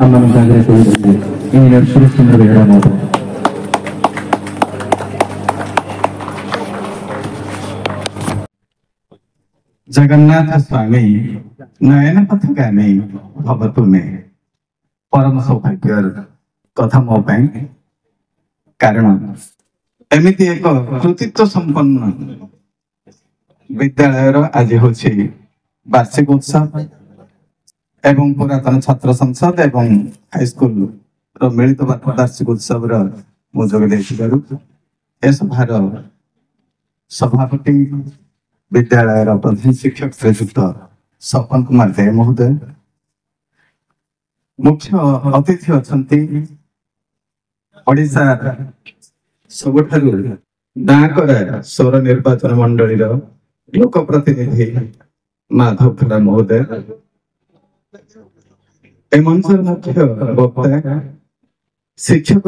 ଆମମାନଙ୍କ ଆଗରେ କହୁଛନ୍ତି ଇଞ୍ଜିନିୟର ସୁରେଶ ଚନ୍ଦ୍ର ବେହେରା ମହୋଦୟ। जगन्नाथ स्वामी नयन पथगामी भव तुमे परम सौभाग्यर कथा मो पाई कारण एमिति एक कृतित्व संपन्न विद्यालय आज हूँ वार्षिक उत्सव एवं पुरातन छात्र संसद एवं हाईस्कूल मिलित वार्षिक उत्सव सभार सभापति विद्यालय प्रधान शिक्षक श्रीजुक्त सपन कुमार दे महोदय, मुख्य अतिथि अच्छा ओडिशा सबुठारु डाकरा सौर निर्वाचन मंडली लोक प्रतिनिधि माधव खड़ा महोदय, मंचर मुख्य वक्ता शिक्षक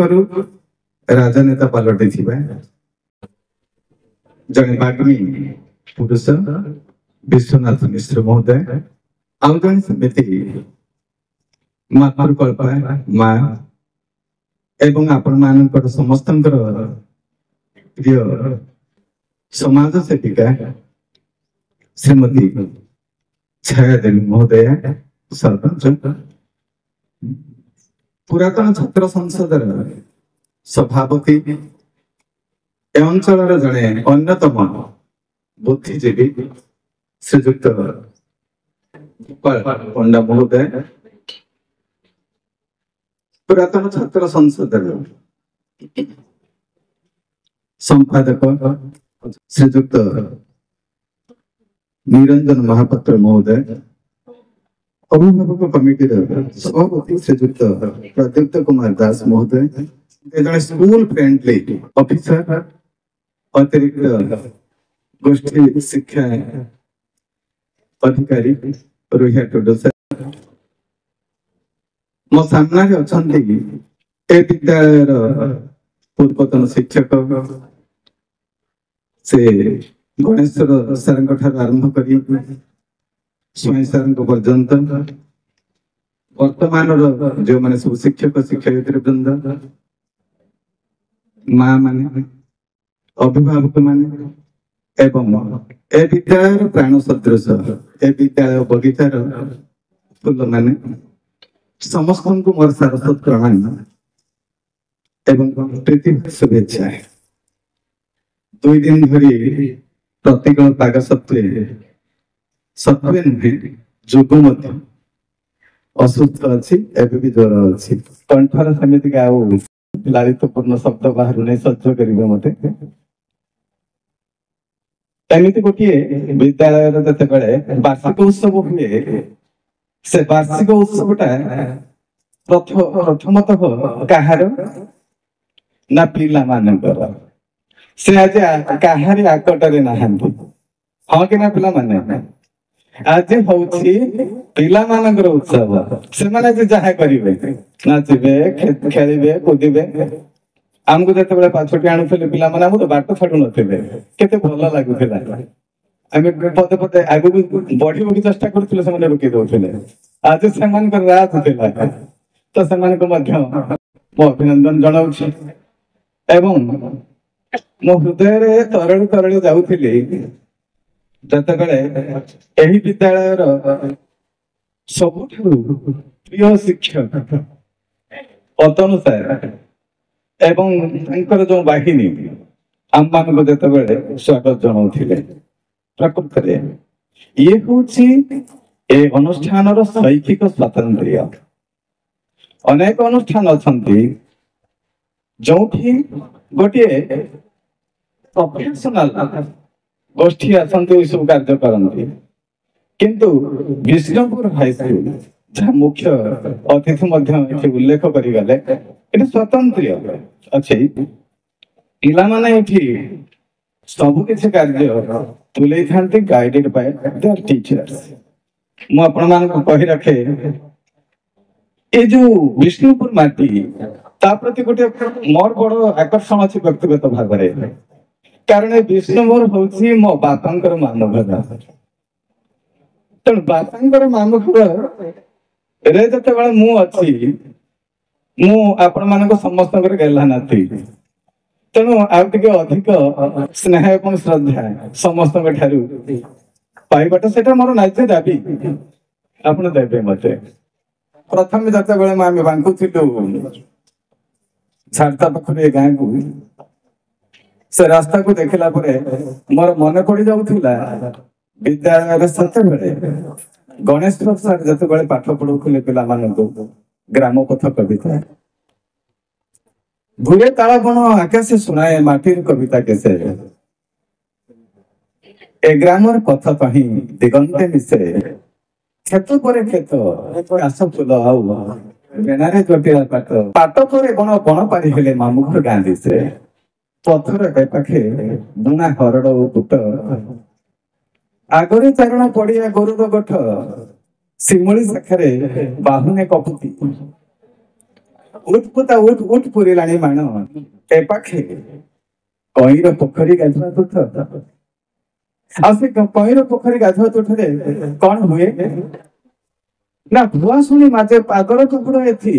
राजनेता पलटि जड़े बाग्मी पुरुष विश्वनाथ मिश्र महोदय आउ जन समिति मातृकल्पा माँ एवं आपण मानकर समस्त प्रिय समाज सेविका श्रीमती छायादेवी महोदय सरपंच पुरातन छात्र संसद सभापति ए अंचल जड़े अन्यतम बुद्धिजीवी श्रीजुक्त गोपाल पंडा महोदय पुरातन छात्र संसद संपादक श्रीजुक्त निरंजन महापात्र महोदय, अभिभावक कमिटी सभापति श्रीजुक्त प्रद्युत कुमार दास महोदय, जड़े स्कूल फ्रेंडली ऑफिसर अतिरिक्त गोष्ठी शिक्षा अधिकारी रोहिया टुडू सर मो सामने अच्छा ए विद्यालय पूर्वतन शिक्षक से गणेश्वर सर आरंभ कर स्वयं सर पर्यंत वर्तमान जो मैंने सब शिक्षक शिक्षयित्री वृंद माँ माने अभिभावक माने एवं ए विद्यालय प्राण सदृश ए विद्यालय बगीचार फूल माने समस्त को मोर सारस्वत प्रणाम एवं प्रीति शुभेच्छा। 2 दिन धरी प्रतिकूल पाग सत्वे नुहे जोग असुस्थ अच्छी एवं भी ज्वर अच्छी कंठर समिति लालित्यपूर्ण शब्द बाहर नहीं सह्य करेंगे मत एमती गोटे विद्यालय जो वार्षिक उत्सव हुए से वार्षिक उत्सवटा प्रथमतः कहार ना पिला मानकर से आज कहारी आकटरे नहांती हाँ कि ना पिला माने आज हूँ पिला मानकर उत्सव से माने जहाँ करेंगे नाचे खेलिबे कूदे आमको जो पाछटी आणुले पिला तो बाट छाड़ू नते भल लगुला आम पदे पदे आग बढ़ी चेष्टा करुले से रोकी दौले आज से राज था तो से अभिनंदन जनाऊँ एवं मो हृदय तरल तरल जाऊली जिते विद्यालय सबुठ प्रिय शिक्षक पतनु सर एवं जो बाहिनी आम मान जो स्वागत जनाऊे प्रकृत ये हूँ ए अनुष्ठान शैक्षिक स्वातंत्र्य अनेक अनुष्ठान अच्छा जो गोटे प्रोफेशनल गोष्ठी आसती सब कार्य करती किंतु विष्णुपुर हाईस्कूल जहाँ मुख्य अतिथि उल्लेख करगले ये स्वतंत्र अच्छे पिला माने सबु किसी कार्य तुले था गाइडेड बाय देयर टीचर्स मुझे कही रखे ये जो विष्णुपुर माटी ता प्रति गोटे मोर बड़ आकर्षण अच्छी व्यक्तिगत भाव में कारण विष्णुपुर हूँ मो बापा मामू घर तेणु बापा मामू घर ରେ ଯେତେବେଳେ ମୁଁ ଅଛି, ମୁଁ ଆପଣ ମାନଙ୍କ ସମସ୍ତଙ୍କର ଗେହ୍ଲା ନାତି, ତେଣୁ ଆଉ ଟିକେ ଅଧିକ ସ୍ନେହ ଏବଂ ଶ୍ରଦ୍ଧା ସମସ୍ତଙ୍କ ଠାରୁ ପାଇବାଟା ସେଟା ମୋର ନ୍ୟାଯ୍ୟ ଦାବି, ଆପଣ ଦେବେ ମତେ। ପ୍ରଥମେ ଯେତେବେଳେ ଆମେ ବାଙ୍କୁଥିଲୁ ଝାରଦା ପାଖରେ ଏ ଗାଁକୁ, ସେ ରାସ୍ତାକୁ ଦେଖିଲା ପରେ ମୋର ମନେ ପଡି ଯାଉଥିଲା ବିଦ୍ୟାଳୟରେ ସେତେବେଳେ ଗଣେଶ ସାର୍ ଯେତେବେଳେ ପାଠ ପଢଉଥିଲେ ପିଲାମାନଙ୍କୁ ଗ୍ରାମ ପଥ କବିତା, ଘୁରେ ତାଳ ବଣ ଆକାଶେ ଶୁଣାଏ ମାଟିର କବିତା କେସେ, ଏ ଗ୍ରାମର ପଥ କହିଁ ଦିଗନ୍ତେ ମିଶେ, କ୍ଷେତ ପରେ କ୍ଷେତ ଘାସ ଫୁଲ ଆଉ ବେଣାରେ ଜଟିଆ ପାଟ, ପାଟ ପରେ ବଣ ବଣ ପାରି ହେଲେ ମାମୁଁ ଘର ଗାଁ ଦିଶେ, ପଥର ଏ ପାଖେ ବୁଣା ହରଡ଼ ଓ ବୁଟ, ଆଗରେ ଚାରଣ ପଡିଆ ଗୋରୁର ଗୋଠ, ଶିମୁଳି ଶାଖାରେ ବାହୁନେ କପୁତି, ଉଠପୁତା ଉଠ ଉଠ ପୁରିଲାଣି ମାଣ, ଏ ପାଖେ କଇଁର ପୋଖରୀ ଗାଧୁଆ ତୁଠ, ଆଉ ସେ କଇଁର ପୋଖରୀ ଗାଧୁଆ ତୁଠରେ କଣ ହୁଏ ନା ଭୁଆ ଶୁଣି ମାଝେ ପାଗଳ କୁକୁର ଏଥି,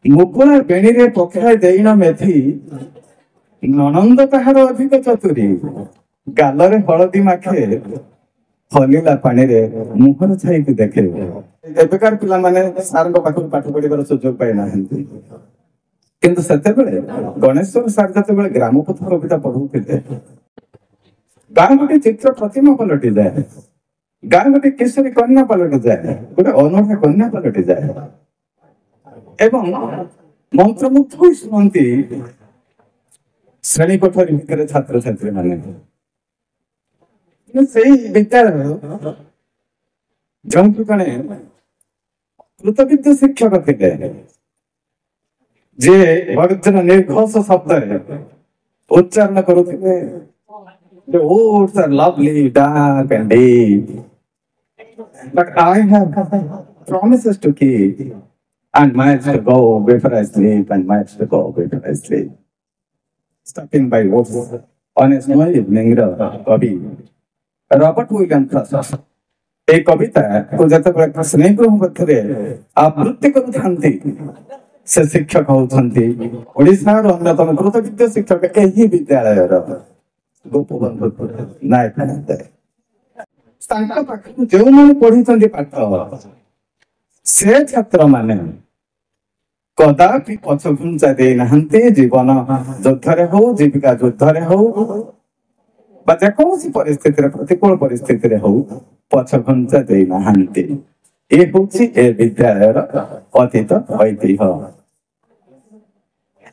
ମୁକୁଳା ବେଣୀରେ ପଖାଏ ଦେଇଣ ମେଥି, ନଣନ୍ଦ ତାହାର ଅଧିକ ଚତୁରୀ, ଗାଲରେ ହଳଦୀ ମାଖେ, ହଲିଲା ପାଣିରେ ମୁହଁର ଛାଇକି ଦେଖେ। ଏବେକାର ପିଲାମାନେ ସାରଙ୍କ ପାଖରୁ ପାଠ ପଢିବାର ସୁଯୋଗ ପାଇନାହାନ୍ତି, କିନ୍ତୁ ସେତେବେଳେ ଗଣେଶ୍ୱର ସାର୍ ଯେତେବେଳେ ଗ୍ରାମପଥ କବିତା ପଢଉଥିଲେ, ଗାଁ ଗୋଟେ ଚିତ୍ର ପ୍ରତିମା ପାଲଟିଯାଏ, ଗାଁ ଗୋଟେ କିଶୋରୀ କନ୍ୟା ପାଲଟିଯାଏ, ଗୋଟେ ଅନୂଢା କନ୍ୟା ପାଲଟିଯାଏ ଏବଂ ମନ୍ତ୍ରମୁଗ୍ଧ ହୋଇ ଶୁଣନ୍ତି ଶ୍ରେଣୀ କୋଠରୀ ଭିତରେ ଛାତ୍ରଛାତ୍ରୀ ମାନେ। ସେଇ ବିଦ୍ୟାଳୟ ଯେଉଁଠୁ ଜଣେ କୃତବିଦ୍ୟ ଶିକ୍ଷକ ଥିଲେ, ଯିଏ ବର୍ଜନ ନିର୍ଘୋଷ ଶବ୍ଦରେ ଉଚ୍ଚାରଣ କରୁଥିଲେ, the woods are lovely, dark and deep, but I have promises to keep and miles to go before I sleep and miles to go before I sleep. Stopping by woods on a snowy evening, କବି Robert William frost এই কবিতা যেତେବେଳେ ସ୍ନେହଗୃହ ମଧ୍ୟରେ ଆବୃତ୍ତି କରୁଥାନ୍ତି, ସେ ଶିକ୍ଷକ ହଉଛନ୍ତି ଓଡ଼ିଶାର ଅନ୍ୟତମ କୃତବିଦ୍ୟ ଶିକ୍ଷକ ଏହି ବିଦ୍ୟାଳୟର ଗୋପବନ୍ଧୁ ନାୟକ। ତାଙ୍କ ପାଖକୁ ଯେଉଁମାନେ ପଢିଛନ୍ତି ପାଠ, ସେ ଛାତ୍ରମାନେ କଦାପି ପଛ ଘୁଞ୍ଚା ଦେଇନାହାନ୍ତି। ଜୀବନ ଯୁଦ୍ଧରେ ହଉ, ଜୀବିକା ଯୁଦ୍ଧରେ ହଉ ବା ଯେକୌଣସି ପରିସ୍ଥିତିରେ, ପ୍ରତିକୂଳ ପରିସ୍ଥିତିରେ ହଉ, ପଛ ଘୁଞ୍ଚା ଦେଇନାହାନ୍ତି। ଏ ହଉଛି ଏ ବିଦ୍ୟାଳୟର ଅତୀତ ଐତିହ୍ୟ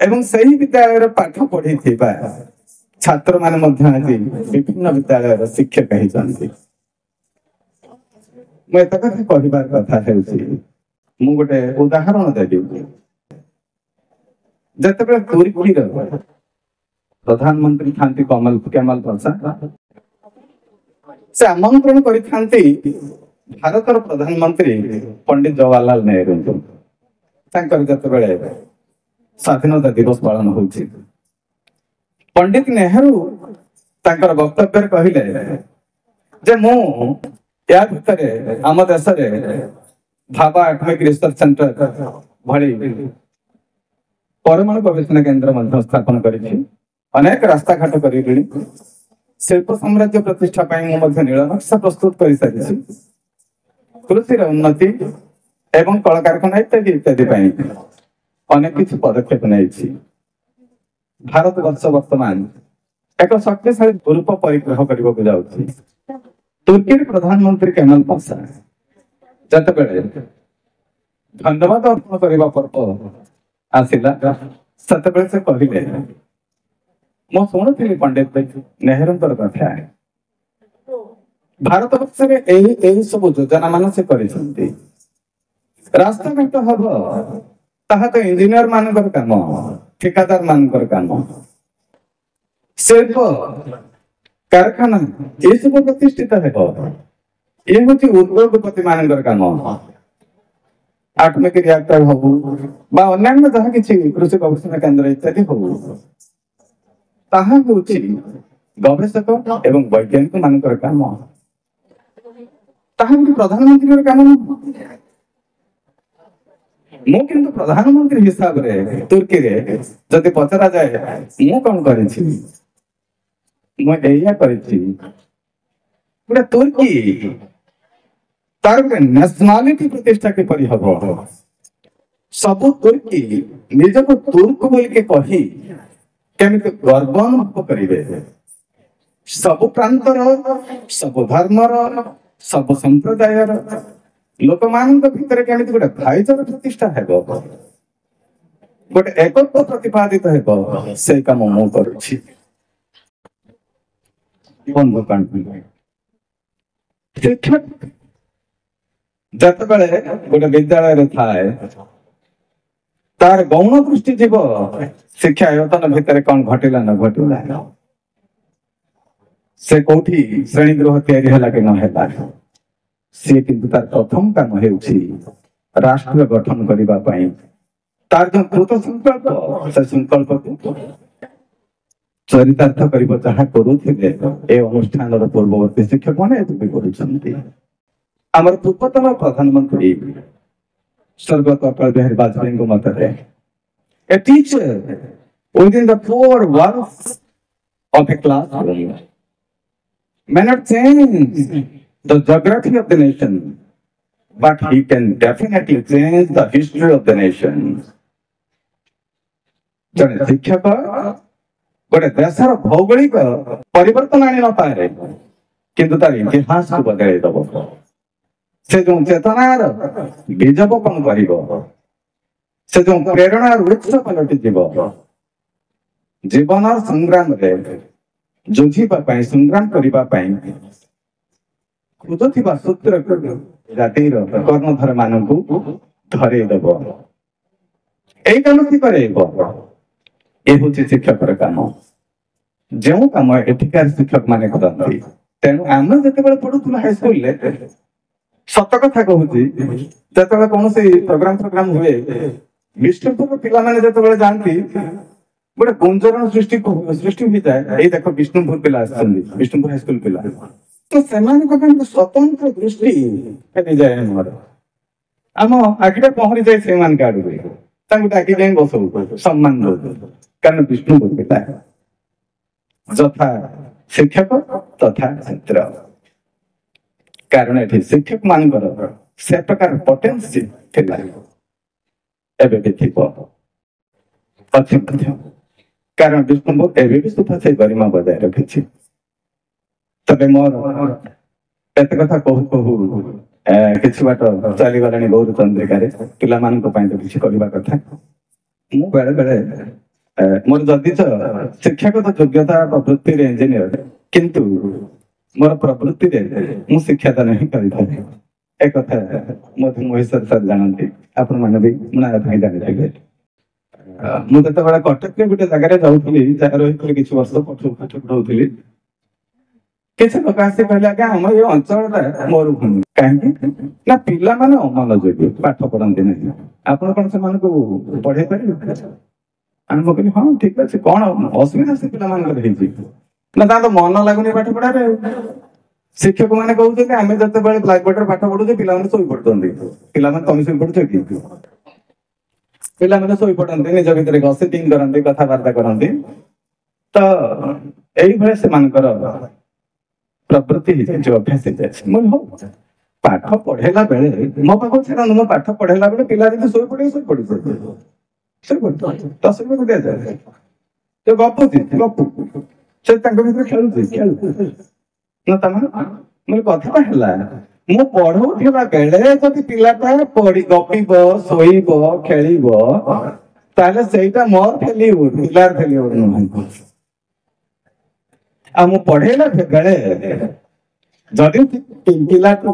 ଏବଂ ସେହି ବିଦ୍ୟାଳୟରେ ପାଠ ପଢିଥିବା ଛାତ୍ରମାନେ ମଧ୍ୟ ଆଜି ବିଭିନ୍ନ ବିଦ୍ୟାଳୟର ଶିକ୍ଷକ ହେଇଛନ୍ତି। ମୁଁ ଏତେ କଥା କହିବାର କଥା ହେଉଛି, ମୁଁ ଗୋଟେ ଉଦାହରଣ ଦେବି। ଯେତେବେଳେ ତୁର୍କୀର ପ୍ରଧାନମନ୍ତ୍ରୀ ଥାନ୍ତି କେମାଲ ପାଶା, ସେ ଆମନ୍ତ୍ରଣ କରିଥାନ୍ତି ଭାରତର ପ୍ରଧାନମନ୍ତ୍ରୀ ପଣ୍ଡିତ ଜବାହରଲାଲ ନେହେରୁଙ୍କୁ। ତାଙ୍କର ଯେତେବେଳେ ସ୍ୱାଧୀନତା ଦିବସ ପାଳନ ହଉଛି, ପଣ୍ଡିତ ନେହେରୁ ତାଙ୍କର ବକ୍ତବ୍ୟରେ କହିଲେ ଯେ ମୁଁ ୟା ଭିତରେ ଆମ ଦେଶରେ ଭାବା ଆଟମିକ ରିସର୍ଚ୍ଚ ସେଣ୍ଟର ଭଳି ପରମାଣୁ ଗବେଷଣା କେନ୍ଦ୍ର ମଧ୍ୟ ସ୍ଥାପନ କରିଛି, ଅନେକ ରାସ୍ତାଘାଟ କରିଲିଣି, ଶିଳ୍ପ ସାମ୍ରାଜ୍ୟ ପ୍ରତିଷ୍ଠା ପାଇଁ ମୁଁ ମଧ୍ୟ ନୀଳ ନକ୍ସା ପ୍ରସ୍ତୁତ କରିସାରିଛି, କୃଷିର ଉନ୍ନତି ଏବଂ କଳକାରଖାନା ଇତ୍ୟାଦି ଇତ୍ୟାଦି ପାଇଁ ଅନେକ କିଛି ପଦକ୍ଷେପ ନେଇଛି। ଭାରତବର୍ଷ ବର୍ତ୍ତମାନ ଏକ ଶକ୍ତିଶାଳୀ ରୂପ ପରିଗ୍ରହ କରିବାକୁ ଯାଉଛି। ତୁର୍କୀର ପ୍ରଧାନମନ୍ତ୍ରୀ କେମାଲ ପାଶା ଯେତେବେଳେ ଧନ୍ୟବାଦ ଅର୍ପଣ କରିବା ପର୍ବ ଆସିଲା, ସେତେବେଳେ ସେ କହିଲେ, ମୁଁ ଶୁଣୁଥିଲି ପଣ୍ଡିତ ନେହେରୁଙ୍କର କଥା, ଭାରତବର୍ଷରେ ଏହି ସବୁ ଯୋଜନା ମାନ ସେ କରିଛନ୍ତି। ରାସ୍ତାଘାଟ ହବ, ତାହା ତ ଇଞ୍ଜିନିୟର ମାନଙ୍କର କାମ, ଠିକାଦାର ମାନଙ୍କର କାମ। ଶିଳ୍ପ କାରଖାନା ଏସବୁ ପ୍ରତିଷ୍ଠିତ ହେବ, ଏ ହଉଛି ଉଦ୍ୟୋଗପତି ମାନଙ୍କର କାମ। ଆଟମିକ ରିଆକ୍ଟର ହଉ ବା ଅନ୍ୟାନ୍ୟ ଯାହା କିଛି କୃଷି ଗବେଷଣା କେନ୍ଦ୍ର ଇତ୍ୟାଦି ହଉ, ତାହା ହେଉଛି ଗବେଷକ ଏବଂ ବୈଜ୍ଞାନିକ ମାନଙ୍କର କାମ, ତାହା ହେଉଛି ପ୍ରଧାନମନ୍ତ୍ରୀଙ୍କର କାମ ନୁହଁ। ମୁଁ କିନ୍ତୁ ପ୍ରଧାନମନ୍ତ୍ରୀ ହିସାବରେ ତୁର୍କୀରେ ଯଦି ପଚରା ଯାଏ ମୁଁ କଣ କରିଛି, ମୁଁ ଏଇଆ କରିଛି। ଗୋଟେ ତୁର୍କୀ ତାର ଗୋଟେ ନ୍ୟାସନାଲିଟି ପ୍ରତିଷ୍ଠା କିପରି ହବ, ସବୁ ତୁର୍କୀ ନିଜକୁ ତୁର୍କ ବୋଲିକି କହି କେମିତି ଗର୍ବ ଅନୁଭବ କରିବେ, ସବୁ ପ୍ରାନ୍ତର, ସବୁ ଧର୍ମର, ସବୁ ସମ୍ପ୍ରଦାୟର ଲୋକମାନଙ୍କ ଭିତରେ କେମିତି ଗୋଟେ ଭାଇଚାରା ପ୍ରତିଷ୍ଠା ହେବ, ଗୋଟେ ଏକତ୍ଵ ପ୍ରତିପାଦିତ ହେବ, ସେଇ କାମ ମୁଁ କରୁଛି। ବନ୍ଧୁଗଣ, ଶିକ୍ଷକ ଯେତେବେଳେ ଗୋଟେ ବିଦ୍ୟାଳୟରେ ଥାଏ ତାର ଗୌଣ ଦୃଷ୍ଟି ଯିବ ଶିକ୍ଷା ଆୟତନ ଭିତରେ କଣ ଘଟିଲା ନ ଘଟିଲା, ସେ କୋଉଠି ଶ୍ରେଣୀ ଗୃହ ତିଆରି ହେଲା କି ନ ହେଲା। ସିଏ କିନ୍ତୁ ତାର ପ୍ରଥମ କାମ ହେଉଛି ରାଷ୍ଟ୍ର ଗଠନ କରିବା ପାଇଁ ତାର ଯୋଉ କୃତ ସଂକଳ୍ପ, ସେ ସଂକଳ୍ପକୁ ଚରିତାର୍ଥ କରିବ ଯାହା କରୁଥିଲେ ଏ ଅନୁଷ୍ଠାନର ପୂର୍ବବର୍ତ୍ତୀ ଶିକ୍ଷକ ମାନେ ଏବେ ବି କରୁଛନ୍ତି। ଆମର ପୂର୍ବତନ ପ୍ରଧାନମନ୍ତ୍ରୀ ସ୍ୱର୍ଗତ ଅଟଳ ବିହାରୀ ବାଜପେୟୀଙ୍କ ମତରେ a teacher within the four walls of a classroom may not change the geography of the nation, but he can definitely change the history of the nation. ଜଣେ ଶିକ୍ଷକ ଗୋଟେ ଦେଶର ଭୌଗୋଳିକ ପରିବର୍ତ୍ତନ ଆଣି ନପାରେ କିନ୍ତୁ ତାର ଇତିହାସକୁ ବଦଳାଇ ଦବ। ସେ ଯୋଉ ଚେତନାର ବୀଜ ବପନ କରିବ, ସେ ଯୋଉ ପ୍ରେରଣାର ଉତ୍ସ ପାଲଟିଯିବ, ଜୀବନ ସଂଗ୍ରାମରେ ଯୁଝିବା ପାଇଁ, ସଂଗ୍ରାମ କରିବା ପାଇଁ ଖୋଜୁଥିବା ସୂତ୍ର ଜାତିର କର୍ଣ୍ଣଧର ମାନଙ୍କୁ ଧରେଇ ଦବ। ଏଇ କାମ କି କରେଇବ, ଏ ହଉଛି ଶିକ୍ଷକର କାମ, ଯେଉଁ କାମ ଏଠିକାର ଶିକ୍ଷକ ମାନେ କରନ୍ତି। ତେଣୁ ଆମେ ଯେତେବେଳେ ପଢୁଥିଲୁ ହାଇସ୍କୁଲରେ, ସତ କଥା କହୁଛି, ଯେତେବେଳେ କୌଣସି ପ୍ରୋଗ୍ରାମ ହୁଏ, ବିଷ୍ଣୁପୁର ପିଲାମାନେ ଯେତେବେଳେ ଯାଆନ୍ତି ଗୋଟେ ଗୁଞ୍ଜରଣ ସୃଷ୍ଟି ହୋଇଯାଏ, ଏଇ ଦେଖ ବିଷ୍ଣୁପୁର ପିଲା ଆସିଛନ୍ତି, ବିଷ୍ଣୁପୁର ହାଇସ୍କୁଲ ପିଲା, ତ ସେମାନଙ୍କ ପାଇଁ ଗୋଟେ ସ୍ୱତନ୍ତ୍ର ଦୃଷ୍ଟି ଫେରିଯାଏ। ଆମର ଆମ ଆଖିଟା ପହଁରି ଯାଏ ସେମାନଙ୍କ ଆଡକୁ, ତାଙ୍କୁ ଡାକି ଯାଇ ବସଉ, ସମ୍ମାନ ଦଉ, କାରଣ ବିଷ୍ଣୁପୁର ପିଲା ଯଥା ଶିକ୍ଷକ ତଥା ଛାତ୍ର। କାରଣ ଏଠି ଶିକ୍ଷକ ମାନଙ୍କର ସେ ପ୍ରକାର ପୋଟେନ୍ସି ଥିଲା, ଏବେ ବି ଥିବ, ଅଛି ମଧ୍ୟ। କାରଣ ବିଷ୍ଣୁପୁର ଏବେ ବି ସୁଦ୍ଧା ସେଇ ଗରିମା ବଜାୟ ରଖିଛି। ତେବେ ମୋର ଏତେ କଥା କହୁ କହୁ କିଛି ବାଟ ଚାଲିଗଲାଣି ଗୌର ଚନ୍ଦ୍ରିକାରେ, ପିଲାମାନଙ୍କ ପାଇଁ ତ କିଛି କରିବା କଥା। ମୁଁ ବେଳେ ବେଳେ ମୋର ଯଦିଚ ଶିକ୍ଷାଗତ ଯୋଗ୍ୟତା ପ୍ରବୃତ୍ତିରେ ଇଞ୍ଜିନିୟର, କିନ୍ତୁ ମୋର ପ୍ରବୃତ୍ତିରେ ମୁଁ ଶିକ୍ଷାଦାନ ହିଁ କରିଥାଏ। ଏକଥା ମଧ୍ୟ ମହେଶ୍ୱର ସାର୍ ଜାଣନ୍ତି, ଆପଣମାନେ ବି ଜାଣିଥିବେ। ମୁଁ ଯେତେବେଳେ କଟକରେ ଗୋଟେ ଜାଗାରେ ଯାଉଥିଲି, ରହିଥିଲି କିଛି ବର୍ଷ, ପାଠ ପଢଉଥିଲି, କିଛି ଲୋକ ଆସି କହିଲେ, ଆଜ୍ଞା ଆମ ଏ ଅଞ୍ଚଳଟା ମରୁଭୂମି। କାହିଁକି ନା ପିଲାମାନେ ଅମନୋଯୋଗୀ, ପାଠ ପଢନ୍ତି ନାହିଁ, ଆପଣ କଣ ସେମାନଙ୍କୁ ପଢେଇ ପାରିବେ? ଆମେ କହିଲି ହଁ ଠିକ ଅଛି, କଣ ଅସୁବିଧା ସେ ପିଲାମାନଙ୍କର ହେଇଛି? ନା ତାଙ୍କ ମନ ଲାଗୁନି ପାଠ ପଢାରେ। ଶିକ୍ଷକ ମାନେ କହୁଛନ୍ତି ଆମେ ଯେତେବେଳେ ବ୍ଲାକବୋର୍ଡରେ ପାଠ ପଢୁଛୁ ପିଲାମାନେ ଶୋଇ ପଡୁଛନ୍ତି। ପିଲାମାନେ ତମେ ଶୋଇ ପଡୁଛ କି? ପିଲାମାନେ ଶୋଇ ପଡନ୍ତି, ନିଜ ଭିତରେ ଗସିପିଂ କରନ୍ତି, କଥାବାର୍ତ୍ତା କରନ୍ତି। ତ ଏଇଭଳିଆ ସେମାନଙ୍କର ପ୍ରବୃତ୍ତି ହେଇଯାଇଛି, ଅଭ୍ୟାସ ହେଇଯାଇଛି। ମୁଁ ହଉ ପାଠ ପଢେଇଲା ବେଳେ ମୋ ପାଖକୁ ଛାଡ଼ନ୍ତୁ, ମୁଁ ପାଠ ପଢେଇଲା ବେଳେ ପିଲା ଯଦି ଶୋଇ ପଡିବେ ଦଶ ମିନିଟ୍ ଦିଆଯାଏ, ଗପୁଛି ଗପୁ, ସେ ତାଙ୍କ ଭିତରେ ଖେଳୁ ନା ତାମାନେ କଥାଟା ହେଲା, ମୁଁ ପଢଉଥିବା ବେଳେ ଯଦି ପିଲାଟା ଗପିବ, ଶୋଇବ, ଖେଳିବ, ତାହେଲେ ସେଇଟା ମୋର ଫେଲିଉର, ପିଲାର ଫେଲିଉର ନୁହେଁ। ଆଉ ମୁଁ ପଢେଇଲା ବେଳେ ଯଦି ପିଲାକୁ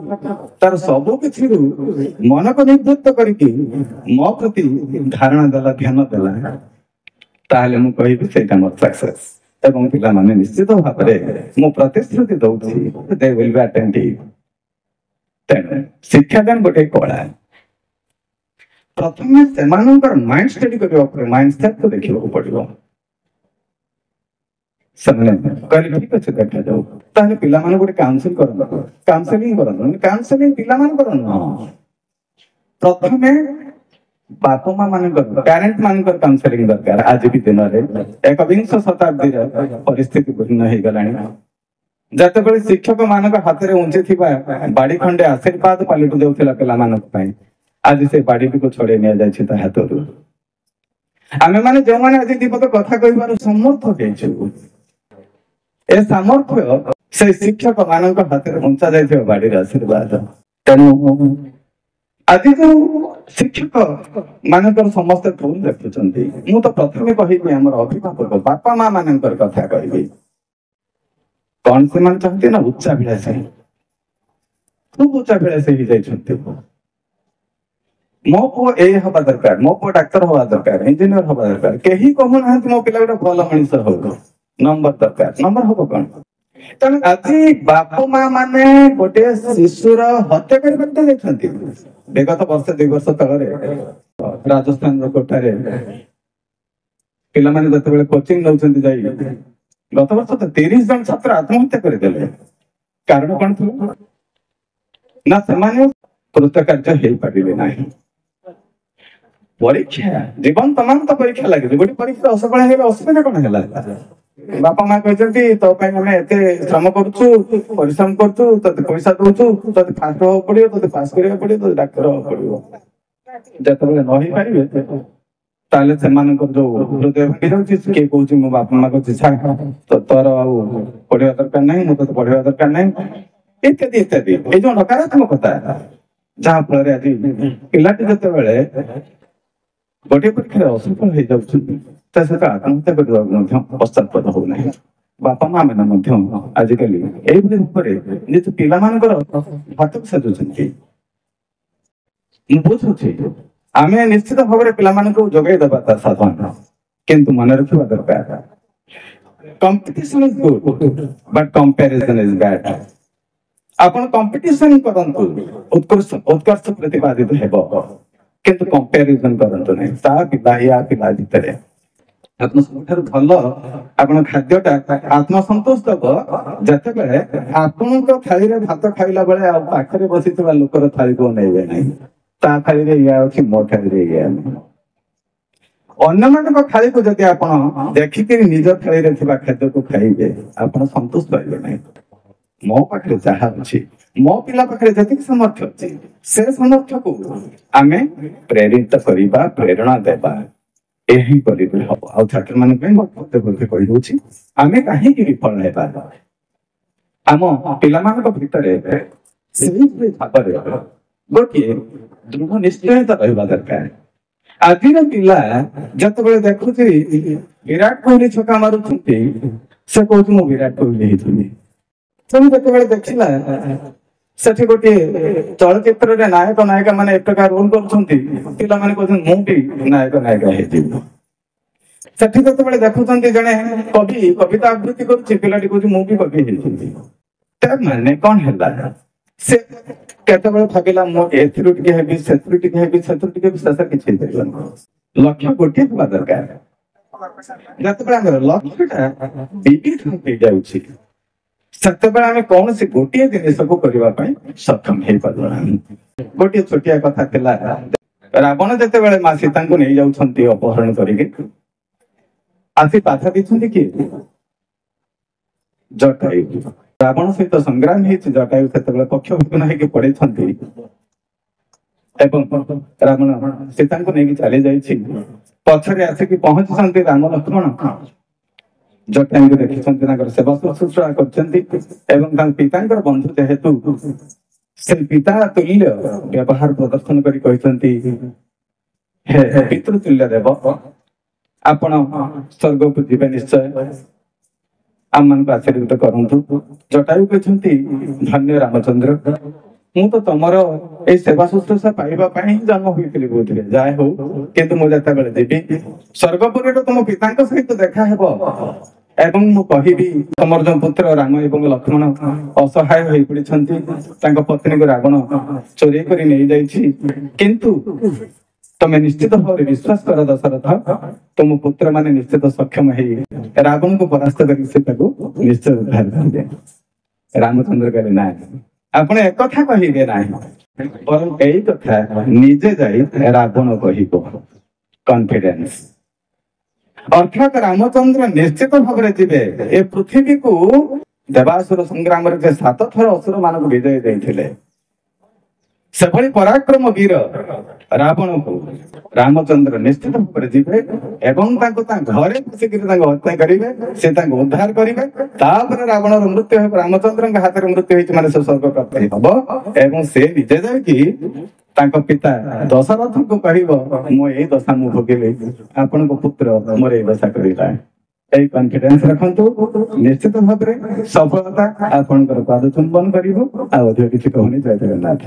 ତାର ସବୁ କିଛିରୁ ମନକୁ ନିବୃତ୍ତ କରିକି ମୋ ପ୍ରତି ଧାରଣା ଦେଲା, ଧ୍ୟାନ ଦେଲା, ତାହେଲେ ମୁଁ କହିବି ସେଇଟା ମୋର ସକ୍ସେସ୍। ଏବଂ ପିଲାମାନେ ନିଶ୍ଚିତ ଭାବରେ ମୁଁ ପ୍ରତିଶ୍ରୁତି ଦଉଛି they will be attentive। ତେଣୁ ଶିକ୍ଷାଦାନ ଗୋଟେ କଳା। ପ୍ରଥମେ ସେମାନଙ୍କର ମାଇଣ୍ଡ ଷ୍ଟଡି କରିବା ଉପରେ, ମାଇଣ୍ଡ ସେଟ୍ ଦେଖିବାକୁ ପଡିବ। ସେମାନେ କହିଲେ ଠିକ ଅଛି ଦେଖାଯାଉ, ତାହେଲେ ପିଲାମାନଙ୍କୁ ଗୋଟେ କାଉନସିଲ କରନ୍ତୁ, କାଉନସିଲିଂ କରନ୍ତୁ। କାଉନସିଲିଂ ପିଲାମାନଙ୍କର ନୁହଁ, ପ୍ରଥମେ बापा माँ मान पेरेंट मान काउनसेलिंग दरकार आज भी दिन में एकविंश शताब्दी परिस्थिति भिन्न हो गला जत शिक्षक मान हाथ में उंची थी बाड़ी खंडे आशीर्वाद पलटि जाऊला पे आज से बाड़ी को छड़े नि हाथ आम मैंने जो मैंने आज दीपक कथा कह समर्थ हो सामर्थ्य से शिक्षक मान हाथ में उंचा जाइए बाड़ी आशीर्वाद तेणु आज जो शिक्षक मानकर समस्ते भूल देखुंट मु तो प्रथम कहि आम अभिभावक बापा माँ मान कथा कहि कौन से मान चाहते ना उच्चाभिलाषी खूब उच्चाभिलाषी ही जाइछन्ते मो पो ए हवा दरकार मो पो डाक्टर हवा दरकार इंजीनियर हवा दरकार केही कहू ना मो पिला गोटे भल मनीष हो नंबर दरकार नंबर हो कौन तेणु आज बापा माँ माने गोटे शिशुर हत्या करते विगत वर्ष 2 वर्ष तल राजस्थान कोठारे पिला माने जते कोचिंग नौचंती जाई गत वर्ष तो 30 जन छात्र आत्महत्या करदेले कारण कौन था ना से कृतकार्य हो पारे ना परीक्षा जीवन तमाम तो परीक्षा लगे गोटे परीक्षा असफल हो असुविधा कौन है बापा माँ कहते तो एत श्रम करश्रम करते पैसा दौचु ते फास्ट हाँ पड़ो ते पास करा पड़ो ते डाक्तर हाँ पड़ो जो नही पारे ताले जो हृदय भांगी जाऊँगी किए कौन मो बापा माँ को छा तो तोर पढ़ा दरकार ना मुझे पढ़ा दरकार ना इत्यादि इत्यादि ये जो नकारात्मकता जहाँ फल आज पिलाटी जिते गोटे परीक्षा असफल हो जाता सहित आत्महत्या करने पश्चातपद होना बापा माँ मैंने आजिकल यही भाव में जो पिला हाथ को साजुंट बुझुची आम निश्चित भाव में पिला जोगाई दबा साधन किंतु मन रखा दरकार competition is good but comparison is bad आपण कंपटीशन करंतु उत्कर्ष प्रतिपादित हेबो किंतु कंपैरिजन करंतु नहीं ता पिला या पिला भितर आत्म सबठार भल आपण खाद्यटा आत्मसंतोष दब जते बेले आपण को थाली रे भात खाइला बेले आ पाखरे बसितबा लोकर थाली को नेबे नहीं ता थाली रे या अछि मो थाली रे या अन्य मान थाली को जदि आपण देखिक निज थाली रे थिबा खाद्य को खाइबे आपण संतोष पाइबे नहीं मो पाखरे जहा अछि मो पिला पाखरे जति सामर्थ्य अछि से सामर्थ्य को आमे प्रेरित करिबा प्रेरणा देबा यही करिबे हबो आ छात्र मान पे मते बोलते कहि दोछि आमे काहे कि विफल हेबा आम पिला मान को भितरे सेही भाबरे गोटे दृढ़ निश्चयता रहबा दरकार आदिर पिला जत बेले देखुछि विराट कोहली छक्का मारुछंती से कहू मु विराट कोहली हेथुनी तुम जत बेले देखिला सेठी गोटे चलचित्र रे नायक नायिका माने एक प्रकार रोल करछंती पिला माने कहछन मु भी नायक नायिका हेजिबो सेठी जत बेले देखुछंती जने कवि कविता आवृत्ति करछि पिलाटी कहछि मु भी कवि हेजिबी त माने कोन हेला से केते बेले भाबिला मु एथुरु टिके हेबी सेथुरु टिके हेबी सेथुरु टिके विशेष किछि हेबी लक्ष्य गोटे होबा दरकार जत बेले हमर लक्ष्यटा विविध हो जाउछि सत्य आम कौन से गोटे जिनिस को करने सक्षम हो पार गोटे छोटिया कथा थिला रावण जिते बेले माँ सीता को नहीं जाउछंती अपहरण करके आसी बाधा दी कि जटायु रावण सहित संग्राम होती जटायु से पक्ष विघ्न होकर पड़े रावण सीता को नहीं चली जाइए पछरे आसिक पहुंची राम लक्ष्मण जटायु देखी सेवा शुश्रूषा कर पिता बंधु जेहेतु से पिता तुल्य व्यवहार प्रदर्शन कर पितृतुल्य देव आपण स्वर्ग को जीवे निश्चय आम मान को आशीर्वाद करंतु जटायु कहते धन्य रामचंद्र मु तो तुमर ए सेवा शुश्रूषा पाइबा पई जन्म होइतिली बोधले जाय हो किंतु मु जता बेले देबी स्वर्गपुरी तुम पिता सहित देखा हेबो एवं मु कहिबी तुमर जो पुत्र राम एवं लक्ष्मण असहाय होई पड़िछंती तांको पत्नी को रावण चोरी करी नहीं जाइछि किंतु तमे निश्चित भाव विश्वास कर दशरथ तुम पुत्र माने निश्चित सक्षम है रावण को परास्त करी से ताको निश्चय उद्धार करबे रामचंद्र कहले ना आपण एक कथा कहिबे नाही ବରଂ ଏଇ କଥା ନିଜେ ଯାଇ ରାବଣ କହିବ। କନଫିଡେନ୍ସ ଅର୍ଥାତ୍ ରାମଚନ୍ଦ୍ର ନିଶ୍ଚିତ ଭାବରେ ଯିବେ। ଏ ପୃଥିବୀକୁ ଦେବାସୁର ସଂଗ୍ରାମରେ ଯେ 7 ଥର ଅସୁର ମାନଙ୍କୁ ବିଜୟ ଦେଇଥିଲେ, ସେଭଳି ପରାକ୍ରମ ବୀର ରାବଣକୁ ରାମଚନ୍ଦ୍ର ନିଶ୍ଚିତ ଭାବରେ ଯିବେ ଏବଂ ତାଙ୍କୁ ତା ଘରେ ବସିକିରି ତାଙ୍କୁ ହତ୍ୟା କରିବେ, ସେ ତାଙ୍କୁ ଉଦ୍ଧାର କରିବେ। ତାପରେ ରାବଣର ମୃତ୍ୟୁ ହେବ, ରାମଚନ୍ଦ୍ରଙ୍କ ହାତରେ ମୃତ୍ୟୁ ହେଇଛି ମାନେ ସେ ସ୍ୱର୍ଗ ପ୍ରାପ୍ତି ହବ ଏବଂ ସେ ନିଜେ ଯାଇକି ତାଙ୍କ ପିତା ଦଶରଥଙ୍କୁ କହିବ, ମୁଁ ଏଇ ଦଶା ମୁଁ ଭୋଗିଲି, ଆପଣଙ୍କ ପୁତ୍ର ମୋର ଏଇ ଦଶା କରିଲା। এই কনফিডেন্স ରଖନ୍ତୁ, ନିଶ୍ଚିତ ଭାବରେ ସଫଳତା ଆପଣଙ୍କର ପାଦ ଚୁମ୍ବନ କରିବ। ଆଉ ଅଧିକ କିଛି କହୁନି। ଜୟ ଜଗନ୍ନାଥ।